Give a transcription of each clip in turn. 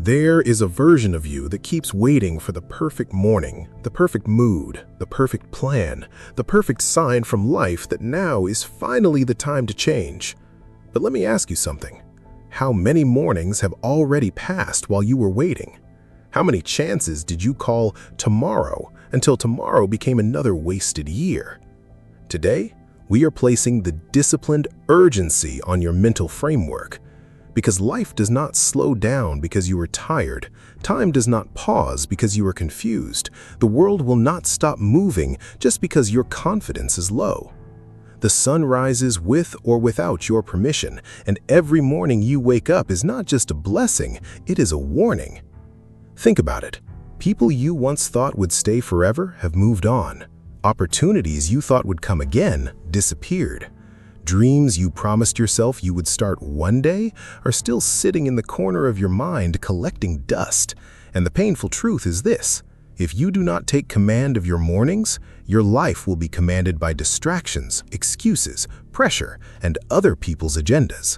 There is a version of you that keeps waiting for the perfect morning, the perfect mood, the perfect plan, the perfect sign from life that now is finally the time to change. But let me ask you something. How many mornings have already passed while you were waiting? How many chances did you call tomorrow until tomorrow became another wasted year? Today, we are placing the disciplined urgency on your mental framework. Because life does not slow down because you are tired. Time does not pause because you are confused. The world will not stop moving just because your confidence is low. The sun rises with or without your permission, and every morning you wake up is not just a blessing, it is a warning. Think about it. People you once thought would stay forever have moved on. Opportunities you thought would come again disappeared. Dreams you promised yourself you would start one day are still sitting in the corner of your mind collecting dust. And the painful truth is this: if you do not take command of your mornings, your life will be commanded by distractions, excuses, pressure, and other people's agendas.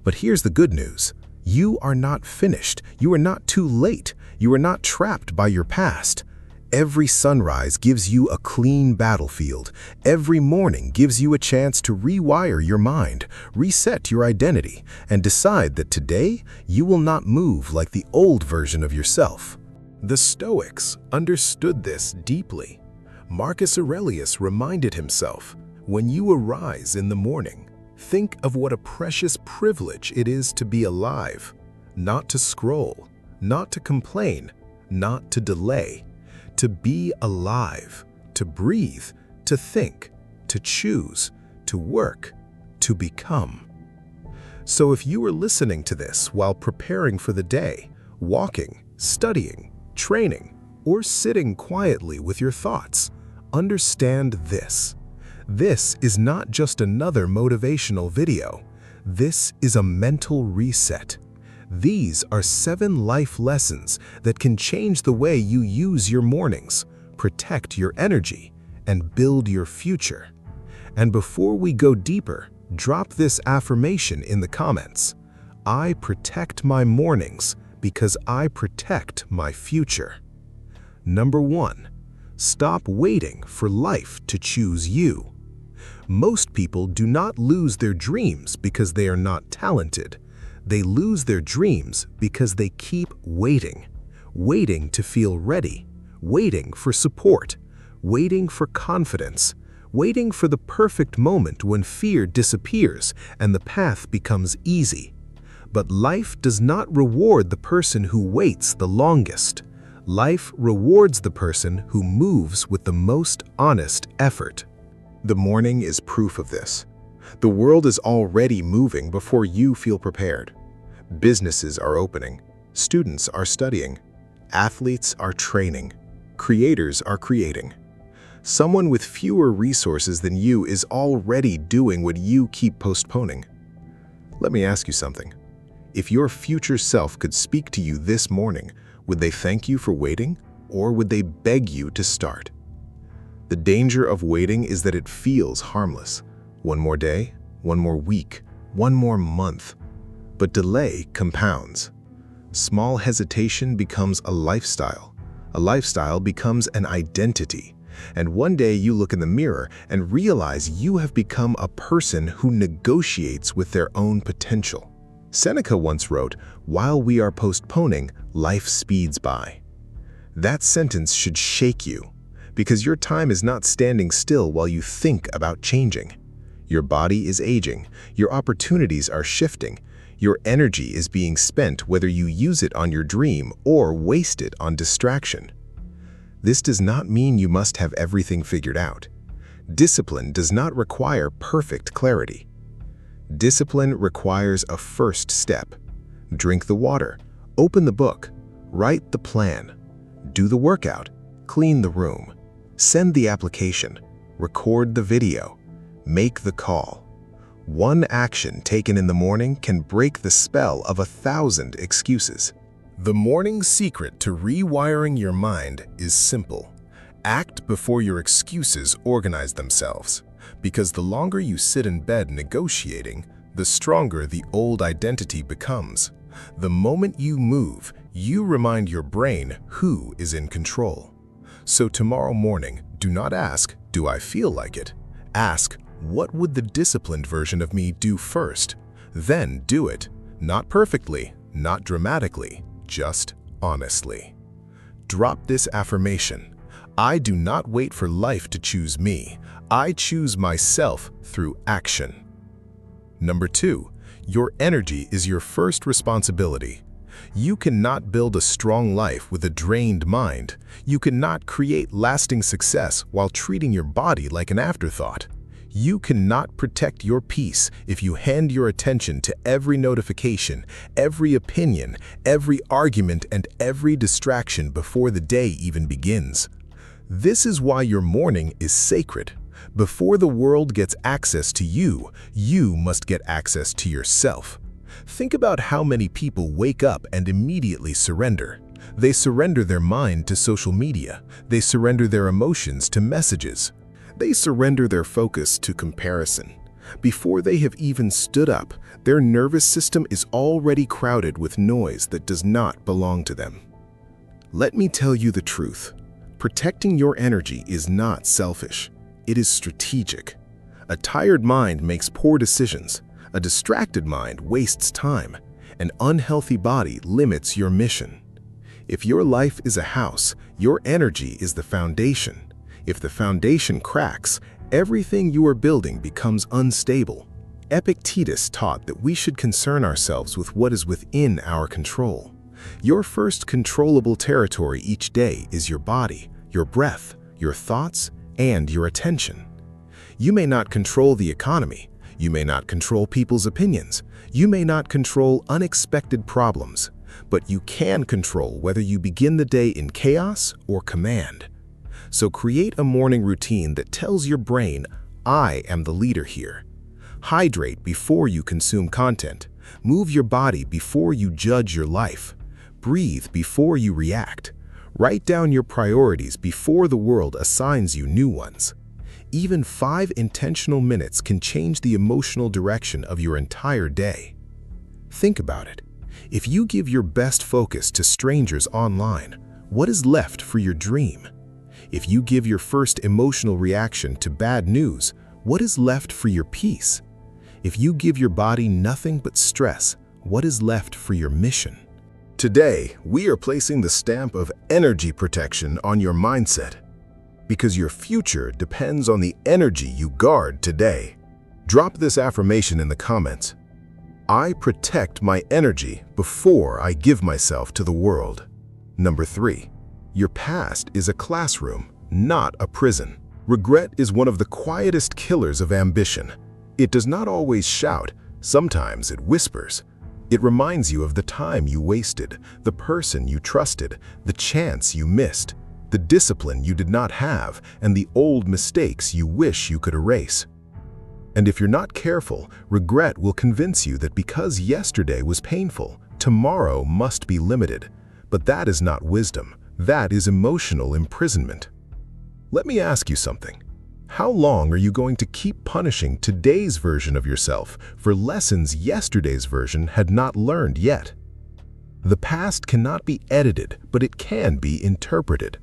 But here's the good news. You are not finished. You are not too late. You are not trapped by your past. Every sunrise gives you a clean battlefield. Every morning gives you a chance to rewire your mind, reset your identity, and decide that today you will not move like the old version of yourself. The Stoics understood this deeply. Marcus Aurelius reminded himself, "When you arise in the morning, think of what a precious privilege it is to be alive, not to scroll, not to complain, not to delay. To be alive, to breathe, to think, to choose, to work, to become." So if you are listening to this while preparing for the day, walking, studying, training, or sitting quietly with your thoughts, understand this. This is not just another motivational video. This is a mental reset. These are 7 life lessons that can change the way you use your mornings, protect your energy, and build your future. And before we go deeper, drop this affirmation in the comments. I protect my mornings because I protect my future. Number 1, stop waiting for life to choose you. Most people do not lose their dreams because they are not talented. They lose their dreams because they keep waiting. Waiting to feel ready. Waiting for support. Waiting for confidence. Waiting for the perfect moment when fear disappears and the path becomes easy. But life does not reward the person who waits the longest. Life rewards the person who moves with the most honest effort. The morning is proof of this. The world is already moving before you feel prepared. Businesses are opening, students are studying, athletes are training, creators are creating. Someone with fewer resources than you is already doing what you keep postponing. Let me ask you something. If your future self could speak to you this morning, would they thank you for waiting, or would they beg you to start? The danger of waiting is that it feels harmless. One more day, one more week, one more month. But delay compounds. Small hesitation becomes a lifestyle. A lifestyle becomes an identity. And one day you look in the mirror and realize you have become a person who negotiates with their own potential. Seneca once wrote, "While we are postponing, life speeds by." That sentence should shake you, because your time is not standing still while you think about changing. Your body is aging, your opportunities are shifting, your energy is being spent whether you use it on your dream or waste it on distraction. This does not mean you must have everything figured out. Discipline does not require perfect clarity. Discipline requires a first step. Drink the water, open the book, write the plan, do the workout, clean the room, send the application, record the video, make the call. One action taken in the morning can break the spell of 1,000 excuses. The morning secret to rewiring your mind is simple. Act before your excuses organize themselves, because the longer you sit in bed negotiating, the stronger the old identity becomes. The moment you move, You remind your brain who is in control. So tomorrow morning, do not ask, "Do I feel like it?" Ask, "What would the disciplined version of me do first?" Then do it. Not perfectly, not dramatically, just honestly. Drop this affirmation. I do not wait for life to choose me. I choose myself through action. Number 2, your energy is your first responsibility. You cannot build a strong life with a drained mind. You cannot create lasting success while treating your body like an afterthought. You cannot protect your peace if you hand your attention to every notification, every opinion, every argument, and every distraction before the day even begins. This is why your morning is sacred. Before the world gets access to you, you must get access to yourself. Think about how many people wake up and immediately surrender. They surrender their mind to social media. They surrender their emotions to messages. They surrender their focus to comparison. Before they have even stood up, their nervous system is already crowded with noise that does not belong to them. Let me tell you the truth. Protecting your energy is not selfish. It is strategic. A tired mind makes poor decisions. A distracted mind wastes time. An unhealthy body limits your mission. If your life is a house, your energy is the foundation. If the foundation cracks, everything you are building becomes unstable. Epictetus taught that we should concern ourselves with what is within our control. Your first controllable territory each day is your body, your breath, your thoughts, and your attention. You may not control the economy. You may not control people's opinions. You may not control unexpected problems. But you can control whether you begin the day in chaos or command. So create a morning routine that tells your brain, I am the leader here. Hydrate before you consume content. Move your body before you judge your life. Breathe before you react. Write down your priorities before the world assigns you new ones. Even 5 intentional minutes can change the emotional direction of your entire day. Think about it. If you give your best focus to strangers online, what is left for your dream? If you give your first emotional reaction to bad news, what is left for your peace? If you give your body nothing but stress, what is left for your mission? Today, we are placing the stamp of energy protection on your mindset, because your future depends on the energy you guard today. Drop this affirmation in the comments. I protect my energy before I give myself to the world. Number 3. Your past is a classroom, not a prison. Regret is one of the quietest killers of ambition. It does not always shout, sometimes it whispers. It reminds you of the time you wasted, the person you trusted, the chance you missed, the discipline you did not have, and the old mistakes you wish you could erase. And if you're not careful, regret will convince you that because yesterday was painful, tomorrow must be limited. But that is not wisdom. That is emotional imprisonment. Let me ask you something. How long are you going to keep punishing today's version of yourself for lessons yesterday's version had not learned yet? The past cannot be edited, but it can be interpreted.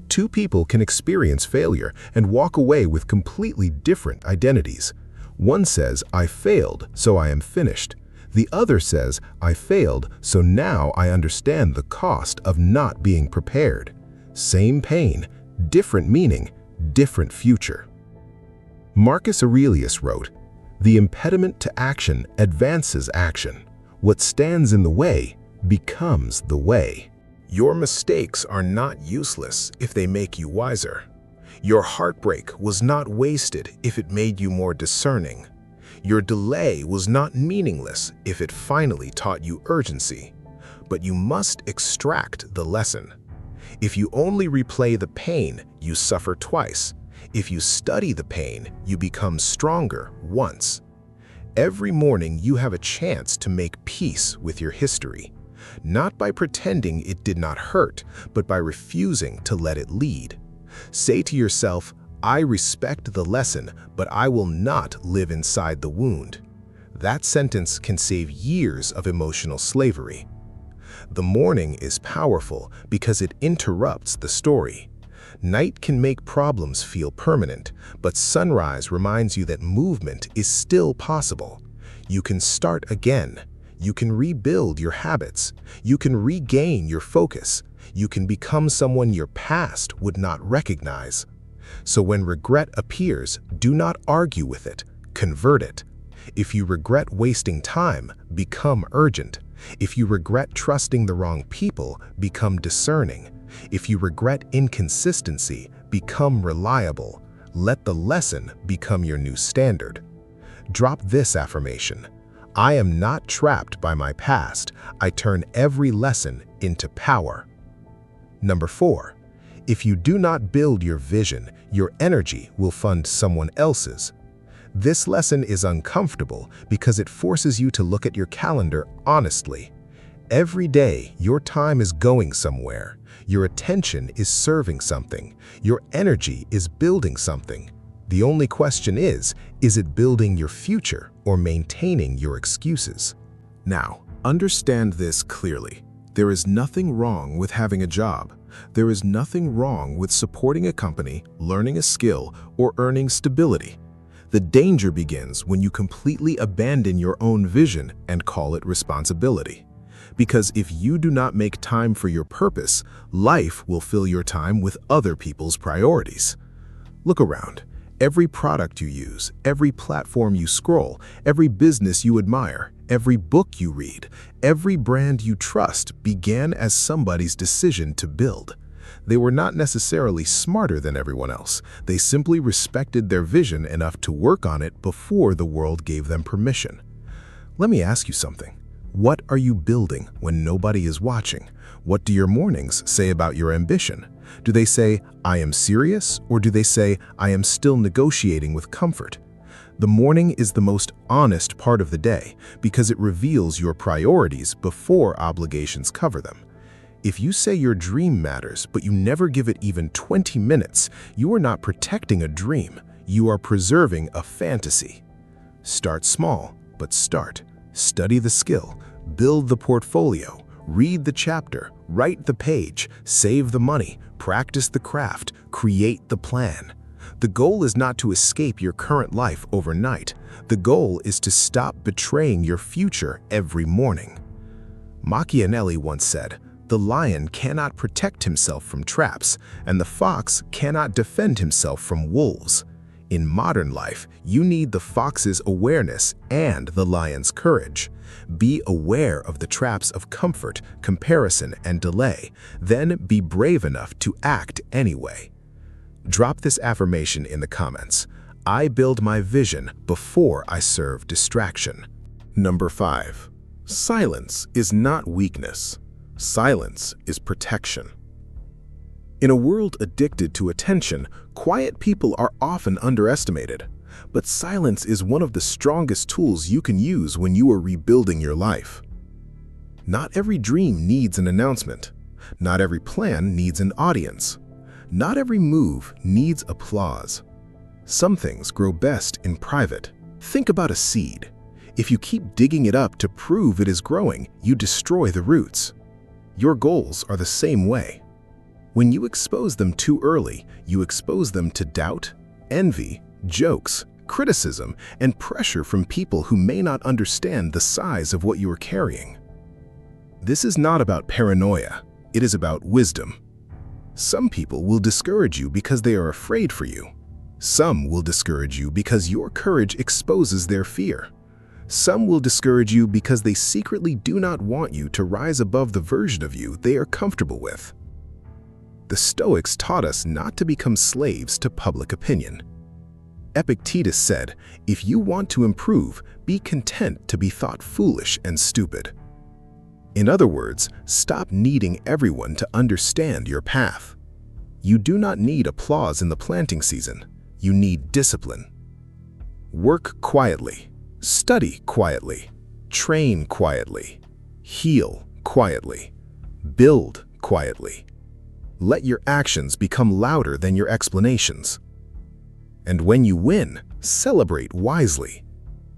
2 people can experience failure and walk away with completely different identities. One says, I failed, so I am finished. The other says, I failed, so now I understand the cost of not being prepared. Same pain, different meaning, different future. Marcus Aurelius wrote, the impediment to action advances action. What stands in the way becomes the way. Your mistakes are not useless if they make you wiser. Your heartbreak was not wasted if it made you more discerning. Your delay was not meaningless if it finally taught you urgency. But you must extract the lesson. If you only replay the pain, you suffer twice. If you study the pain, you become stronger once. Every morning you have a chance to make peace with your history, not by pretending it did not hurt, but by refusing to let it lead. Say to yourself, I respect the lesson, but I will not live inside the wound. That sentence can save years of emotional slavery. The morning is powerful because it interrupts the story. Night can make problems feel permanent, but sunrise reminds you that movement is still possible. You can start again. You can rebuild your habits. You can regain your focus. You can become someone your past would not recognize. So when regret appears, do not argue with it. Convert it. If you regret wasting time, become urgent. If you regret trusting the wrong people, become discerning. If you regret inconsistency, become reliable. Let the lesson become your new standard. Drop this affirmation. I am not trapped by my past. I turn every lesson into power. Number 4. If you do not build your vision, your energy will fund someone else's. This lesson is uncomfortable because it forces you to look at your calendar honestly. Every day, your time is going somewhere. Your attention is serving something. Your energy is building something. The only question is it building your future or maintaining your excuses? Now, understand this clearly. There is nothing wrong with having a job. There is nothing wrong with supporting a company, learning a skill, or earning stability. The danger begins when you completely abandon your own vision and call it responsibility. Because if you do not make time for your purpose, life will fill your time with other people's priorities. Look around. Every product you use, every platform you scroll, every business you admire, every book you read, every brand you trust began as somebody's decision to build. They were not necessarily smarter than everyone else. They simply respected their vision enough to work on it before the world gave them permission. Let me ask you something. What are you building when nobody is watching? What do your mornings say about your ambition? Do they say, I am serious, or do they say, I am still negotiating with comfort? The morning is the most honest part of the day because it reveals your priorities before obligations cover them. If you say your dream matters, but you never give it even 20 minutes, you are not protecting a dream. You are preserving a fantasy. Start small, but start. Study the skill, build the portfolio, read the chapter, write the page, save the money, practice the craft, create the plan. The goal is not to escape your current life overnight. The goal is to stop betraying your future every morning. Machiavelli once said, "The lion cannot protect himself from traps, and the fox cannot defend himself from wolves." In modern life, you need the fox's awareness and the lion's courage. Be aware of the traps of comfort, comparison, and delay. Then be brave enough to act anyway. Drop this affirmation in the comments. I build my vision before I serve distraction. Number 5. Silence is not weakness. Silence is protection. In a world addicted to attention, quiet people are often underestimated. But silence is one of the strongest tools you can use when you are rebuilding your life. Not every dream needs an announcement. Not every plan needs an audience. Not every move needs applause. Some things grow best in private. Think about a seed. If you keep digging it up to prove it is growing, you destroy the roots. Your goals are the same way. When you expose them too early, you expose them to doubt, envy, jokes, criticism, and pressure from people who may not understand the size of what you are carrying. This is not about paranoia. It is about wisdom. Some people will discourage you because they are afraid for you. Some will discourage you because your courage exposes their fear. Some will discourage you because they secretly do not want you to rise above the version of you they are comfortable with. The Stoics taught us not to become slaves to public opinion. Epictetus said, if you want to improve, be content to be thought foolish and stupid. In other words, stop needing everyone to understand your path. You do not need applause in the planting season. You need discipline. Work quietly. Study quietly. Train quietly. Heal quietly. Build quietly. Let your actions become louder than your explanations. And when you win, celebrate wisely.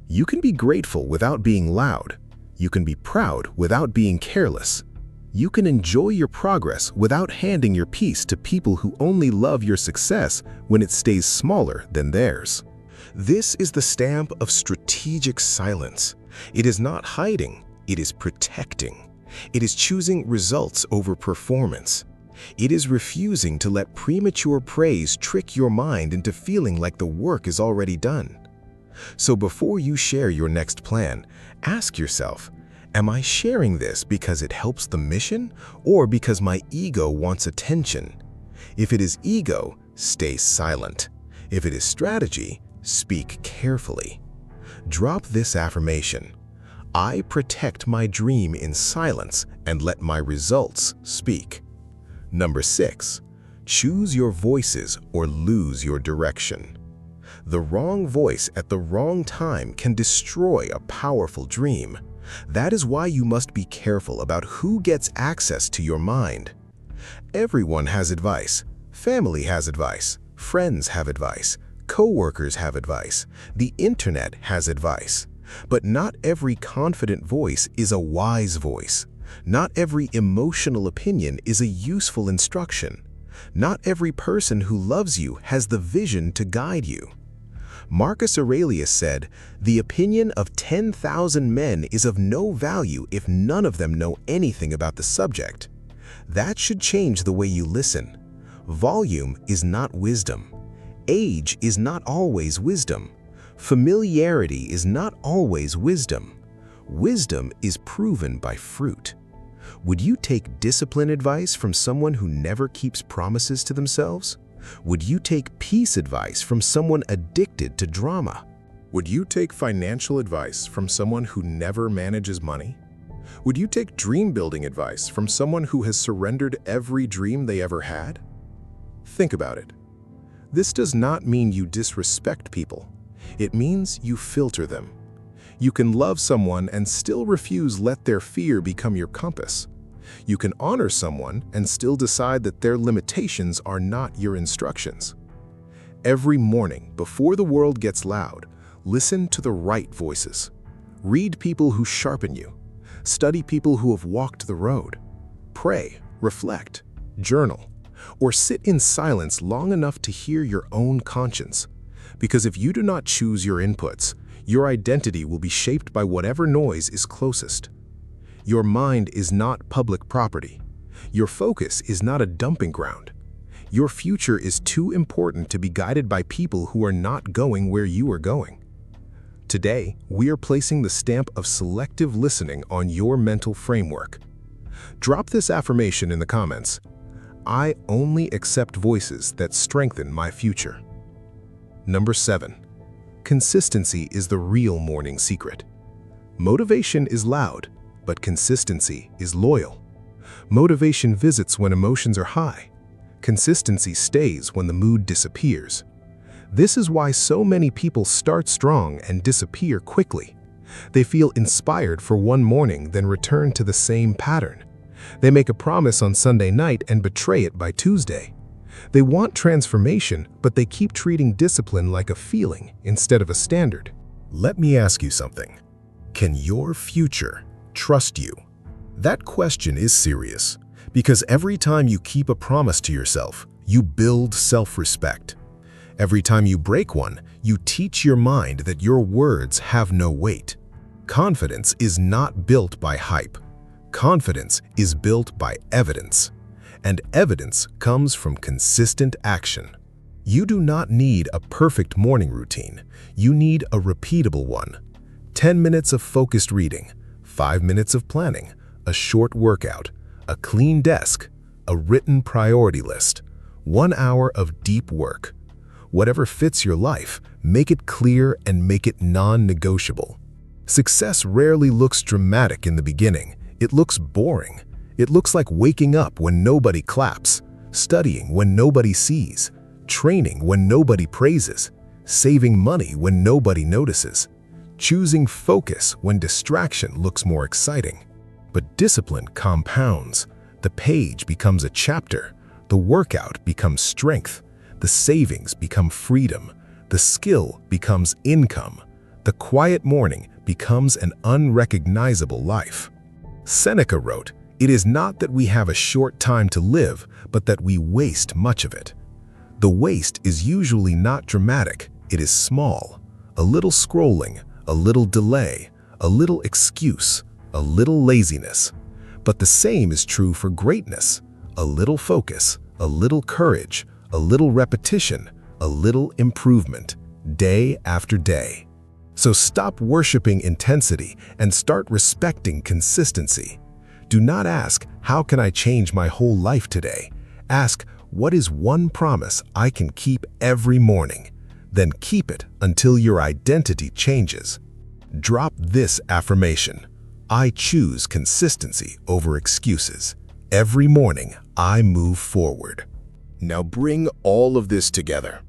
You can be grateful without being loud. You can be proud without being careless. You can enjoy your progress without handing your peace to people who only love your success when it stays smaller than theirs. This is the stamp of strategic silence. It is not hiding, it is protecting. It is choosing results over performance. It is refusing to let premature praise trick your mind into feeling like the work is already done. So before you share your next plan, ask yourself, am I sharing this because it helps the mission or because my ego wants attention? If it is ego, stay silent. If it is strategy, speak carefully. Drop this affirmation. I protect my dream in silence and let my results speak. Number 6, choose your voices or lose your direction. The wrong voice at the wrong time can destroy a powerful dream. That is why you must be careful about who gets access to your mind. Everyone has advice. Family has advice. Friends have advice. Co-workers have advice. The internet has advice. But not every confident voice is a wise voice. Not every emotional opinion is a useful instruction. Not every person who loves you has the vision to guide you. Marcus Aurelius said, "The opinion of 10,000 men is of no value if none of them know anything about the subject." That should change the way you listen. Volume is not wisdom. Age is not always wisdom. Familiarity is not always wisdom. Wisdom is proven by fruit. Would you take discipline advice from someone who never keeps promises to themselves? Would you take peace advice from someone addicted to drama? Would you take financial advice from someone who never manages money? Would you take dream-building advice from someone who has surrendered every dream they ever had? Think about it. This does not mean you disrespect people. It means you filter them. You can love someone and still refuse to let their fear become your compass. You can honor someone and still decide that their limitations are not your instructions. Every morning, before the world gets loud, listen to the right voices. Read people who sharpen you. Study people who have walked the road. Pray, reflect, journal, or sit in silence long enough to hear your own conscience. Because if you do not choose your inputs, your identity will be shaped by whatever noise is closest. Your mind is not public property. Your focus is not a dumping ground. Your future is too important to be guided by people who are not going where you are going. Today, we are placing the stamp of selective listening on your mental framework. Drop this affirmation in the comments. I only accept voices that strengthen my future. Number 7. Consistency is the real morning secret. Motivation is loud, but consistency is loyal. Motivation visits when emotions are high. Consistency stays when the mood disappears. This is why so many people start strong and disappear quickly. They feel inspired for one morning, then return to the same pattern. They make a promise on Sunday night and betray it by Tuesday. They want transformation, but they keep treating discipline like a feeling instead of a standard. Let me ask you something. Can your future trust you? That question is serious, because every time you keep a promise to yourself, you build self-respect. Every time you break one, you teach your mind that your words have no weight. Confidence is not built by hype. Confidence is built by evidence. And evidence comes from consistent action. You do not need a perfect morning routine. You need a repeatable one. 10 minutes of focused reading, 5 minutes of planning, a short workout, a clean desk, a written priority list, 1 hour of deep work. Whatever fits your life, make it clear and make it non-negotiable. Success rarely looks dramatic in the beginning. It looks boring. It looks like waking up when nobody claps, studying when nobody sees, training when nobody praises, saving money when nobody notices, choosing focus when distraction looks more exciting. But discipline compounds. The page becomes a chapter. The workout becomes strength. The savings become freedom. The skill becomes income. The quiet morning becomes an unrecognizable life. Seneca wrote, It is not that we have a short time to live, but that we waste much of it. The waste is usually not dramatic, it is small. A little scrolling, a little delay, a little excuse, a little laziness. But the same is true for greatness. A little focus, a little courage, a little repetition, a little improvement, day after day. So stop worshiping intensity and start respecting consistency. Do not ask, how can I change my whole life today? Ask, what is one promise I can keep every morning? Then keep it until your identity changes. Drop this affirmation. I choose consistency over excuses. Every morning, I move forward. Now bring all of this together.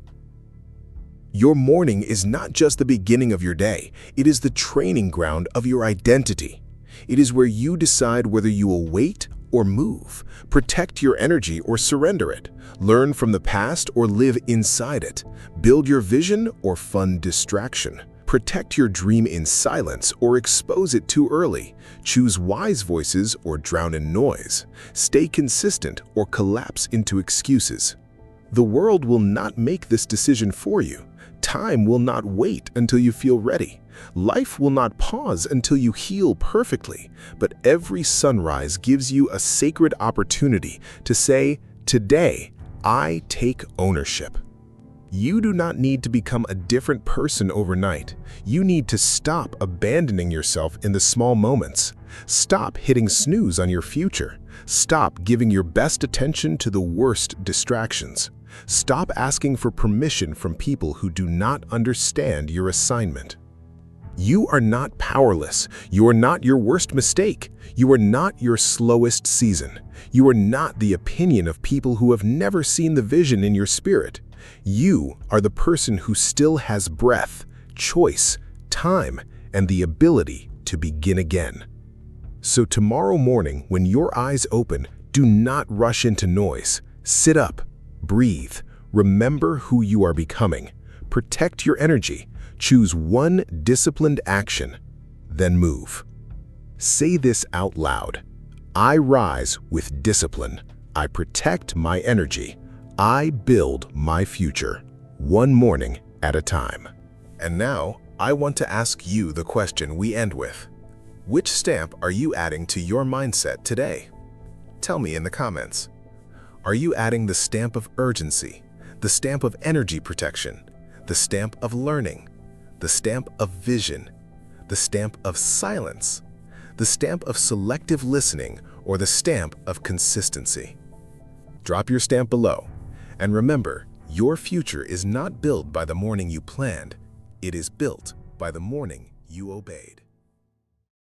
Your morning is not just the beginning of your day, it is the training ground of your identity. It is where you decide whether you will wait or move, protect your energy or surrender it, learn from the past or live inside it, build your vision or fund distraction, protect your dream in silence or expose it too early, choose wise voices or drown in noise, stay consistent or collapse into excuses. The world will not make this decision for you. Time will not wait until you feel ready. Life will not pause until you heal perfectly, but every sunrise gives you a sacred opportunity to say, today, I take ownership. You do not need to become a different person overnight. You need to stop abandoning yourself in the small moments. Stop hitting snooze on your future. Stop giving your best attention to the worst distractions. Stop asking for permission from people who do not understand your assignment. You are not powerless. You are not your worst mistake. You are not your slowest season. You are not the opinion of people who have never seen the vision in your spirit. You are the person who still has breath, choice, time, and the ability to begin again. So tomorrow morning, when your eyes open, do not rush into noise. Sit up, breathe, remember who you are becoming. Protect your energy. Choose one disciplined action, then move. Say this out loud. I rise with discipline. I protect my energy. I build my future, one morning at a time. And now, I want to ask you the question we end with. Which stamp are you adding to your mindset today? Tell me in the comments. Are you adding the stamp of urgency, the stamp of energy protection, the stamp of learning, the stamp of vision, the stamp of silence, the stamp of selective listening, or the stamp of consistency? Drop your stamp below. And remember, your future is not built by the morning you planned. It is built by the morning you obeyed.